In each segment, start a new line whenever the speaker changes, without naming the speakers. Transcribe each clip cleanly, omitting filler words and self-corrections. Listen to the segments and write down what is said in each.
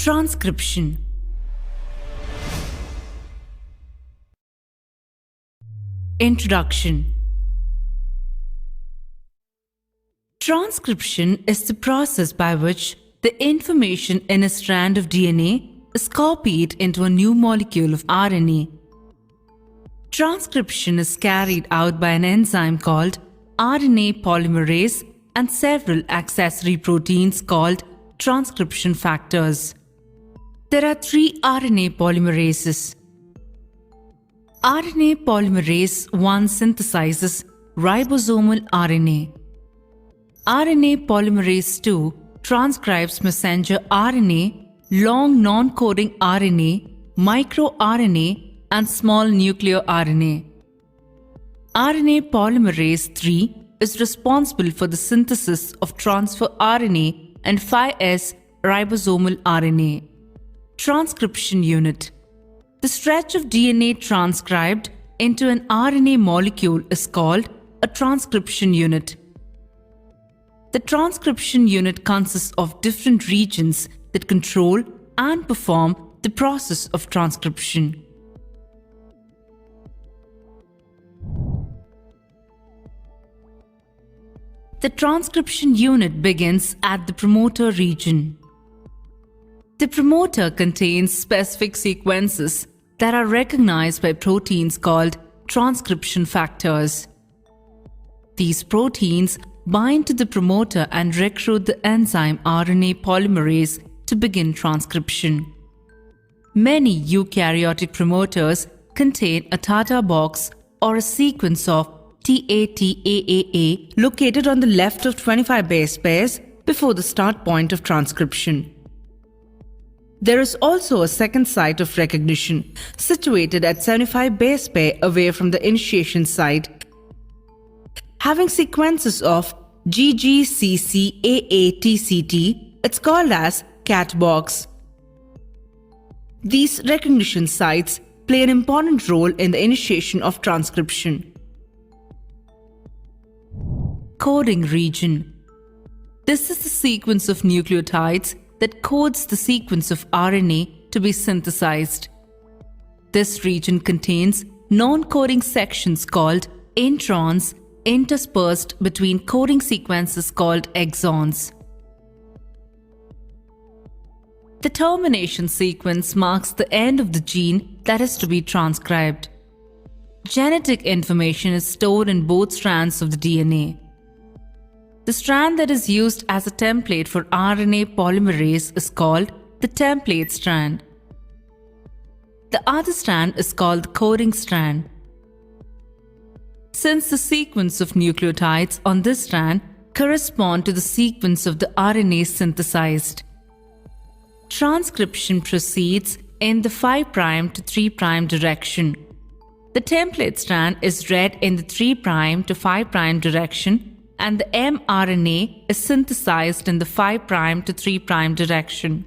Transcription. Introduction. Transcription is the process by which the information in a strand of DNA is copied into a new molecule of RNA. Transcription is carried out by an enzyme called RNA polymerase and several accessory proteins called transcription factors. There are 3 RNA polymerases. RNA polymerase 1 synthesizes ribosomal RNA. RNA polymerase 2 transcribes messenger RNA, long non-coding RNA, microRNA, and small nuclear RNA. RNA polymerase 3 is responsible for the synthesis of transfer RNA and 5S ribosomal RNA. Transcription unit. The stretch of DNA transcribed into an RNA molecule is called a transcription unit. The transcription unit consists of different regions that control and perform the process of transcription. The transcription unit begins at the promoter region. The promoter contains specific sequences that are recognized by proteins called transcription factors. These proteins bind to the promoter and recruit the enzyme RNA polymerase to begin transcription. Many eukaryotic promoters contain a Tata box or a sequence of TATAAA located on the left of 25 base pairs before the start point of transcription. There is also a second site of recognition situated at 75 base pair away from the initiation site, having sequences of GGCCAATCT. It's called as cat box. These recognition sites play an important role in the initiation of transcription. Coding region. This is the sequence of nucleotides that codes the sequence of RNA to be synthesized. This region contains non-coding sections called introns interspersed between coding sequences called exons. The termination sequence marks the end of the gene that is to be transcribed. Genetic information is stored in both strands of the DNA. The strand that is used as a template for RNA polymerase is called the template strand. The other strand is called the coding strand. Since the sequence of nucleotides on this strand correspond to the sequence of the RNA synthesized, transcription proceeds in the 5' to 3' direction. The template strand is read in the 3' to 5' direction, and the mRNA is synthesized in the 5' to 3' direction.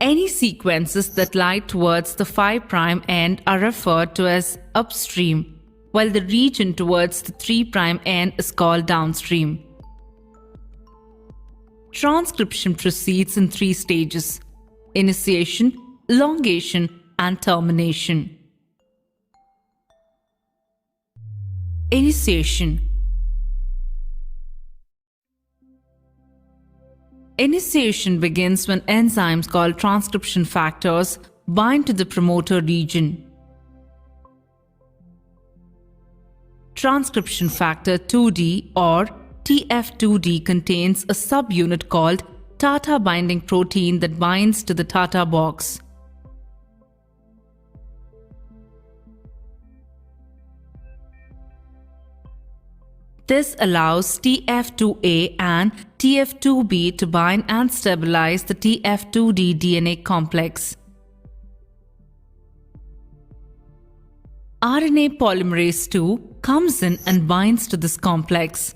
Any sequences that lie towards the 5' end are referred to as upstream, while the region towards the 3' end is called downstream. Transcription proceeds in 3 stages: initiation, elongation, and termination. Initiation. Initiation begins when enzymes called transcription factors bind to the promoter region. Transcription factor 2D or TF2D contains a subunit called Tata binding protein that binds to the Tata box. This allows TF2A and TF2B to bind and stabilize the TF2D DNA complex. RNA polymerase 2 comes in and binds to this complex.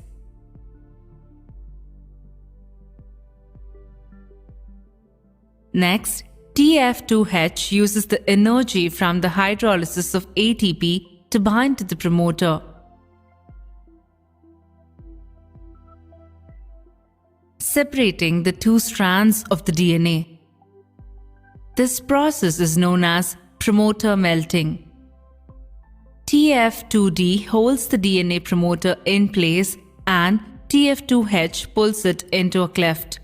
Next, TF2H uses the energy from the hydrolysis of ATP to bind to the promoter. separating the 2 strands of the DNA. This process is known as promoter melting. TF2D holds the DNA promoter in place and TF2H pulls it into a cleft.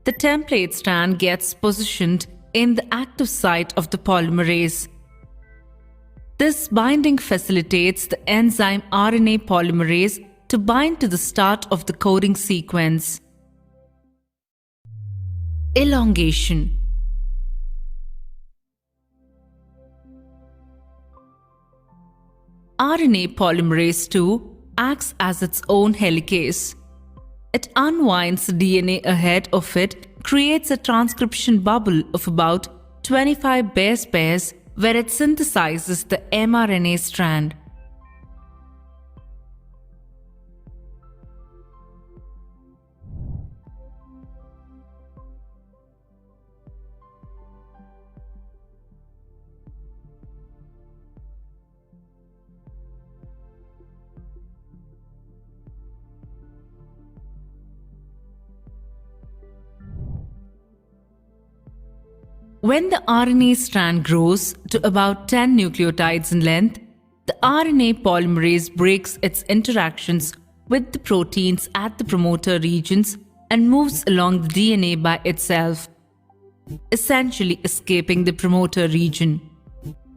The template strand gets positioned in the active site of the polymerase. This binding facilitates the enzyme RNA polymerase to bind to the start of the coding sequence. Elongation. RNA polymerase II acts as its own helicase. It unwinds the DNA ahead of it, creates a transcription bubble of about 25 base pairs where it synthesizes the mRNA strand. When the RNA strand grows to about 10 nucleotides in length, the RNA polymerase breaks its interactions with the proteins at the promoter regions and moves along the DNA by itself, essentially escaping the promoter region.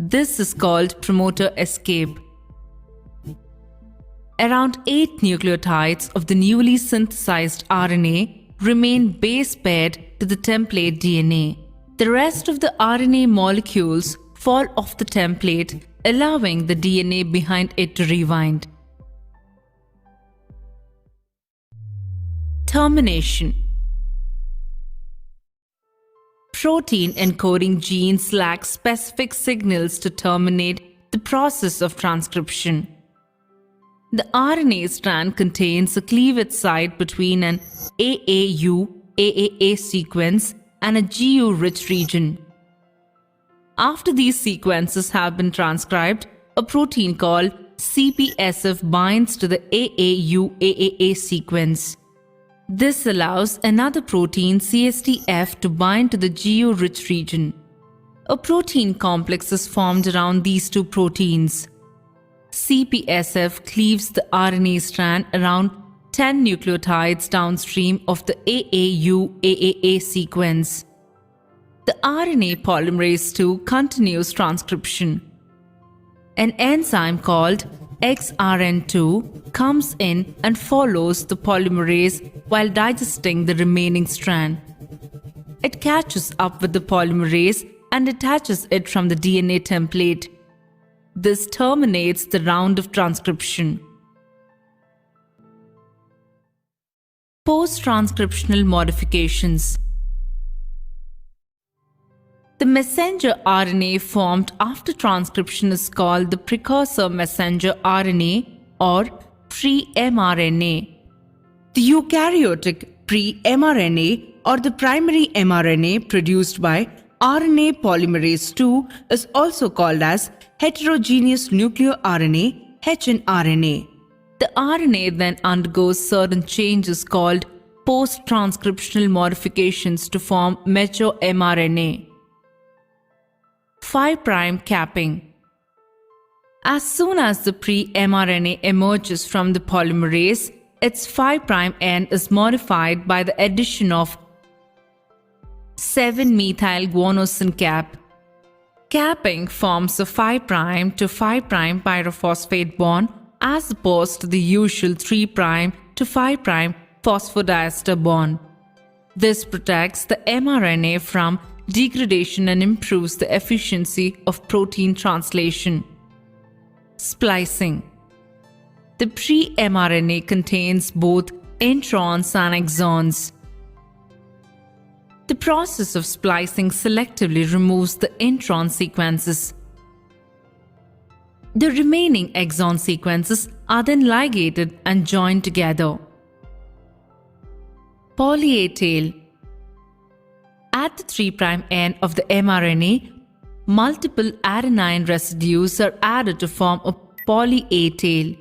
This is called promoter escape. Around 8 nucleotides of the newly synthesized RNA remain base paired to the template DNA. The rest of the RNA molecules fall off the template, allowing the DNA behind it to rewind. Termination. Protein encoding genes lack specific signals to terminate the process of transcription. The RNA strand contains a cleavage site between an AAU-AAA sequence and a GU-rich region. After these sequences have been transcribed, a protein called CPSF binds to the AAU-AAA sequence. This allows another protein, CSTF, to bind to the GU-rich region. A protein complex is formed around these two proteins. CPSF cleaves the RNA strand around 10 nucleotides downstream of the AAU-AAA sequence. The RNA polymerase II continues transcription. An enzyme called XRN2 comes in and follows the polymerase while digesting the remaining strand. It catches up with the polymerase and detaches it from the DNA template. This terminates the round of transcription. Post-transcriptional modifications. The messenger RNA formed after transcription is called the precursor messenger RNA or pre-mRNA. The eukaryotic pre-mRNA or the primary mRNA produced by RNA polymerase II is also called as heterogeneous nuclear RNA (hnRNA). The RNA then undergoes certain changes called post-transcriptional modifications to form mature mRNA. 5' capping. As soon as the pre-mRNA emerges from the polymerase, its 5' end is modified by the addition of 7-methylguanosine cap. Capping forms a 5' to 5' pyrophosphate bond as opposed to the usual 3' to 5' phosphodiester bond. This protects the mRNA from degradation and improves the efficiency of protein translation. Splicing. The pre-mRNA contains both introns and exons. The process of splicing selectively removes the intron sequences. The remaining exon sequences are then ligated and joined together. Poly-A tail. At the 3' end of the mRNA, multiple adenine residues are added to form a poly-A tail.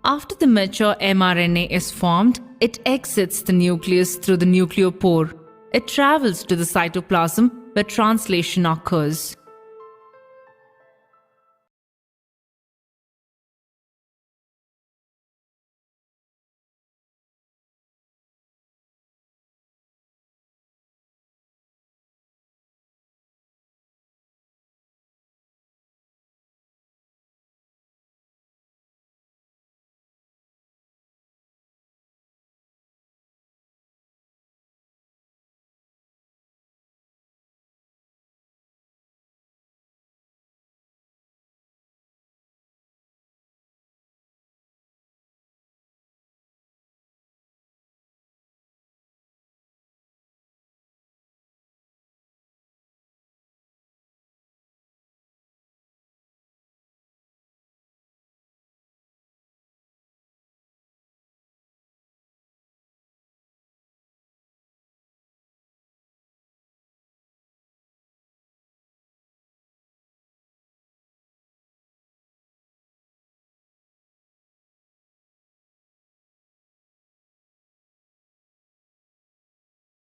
After the mature mRNA is formed, it exits the nucleus through the nucleopore. It travels to the cytoplasm where translation occurs.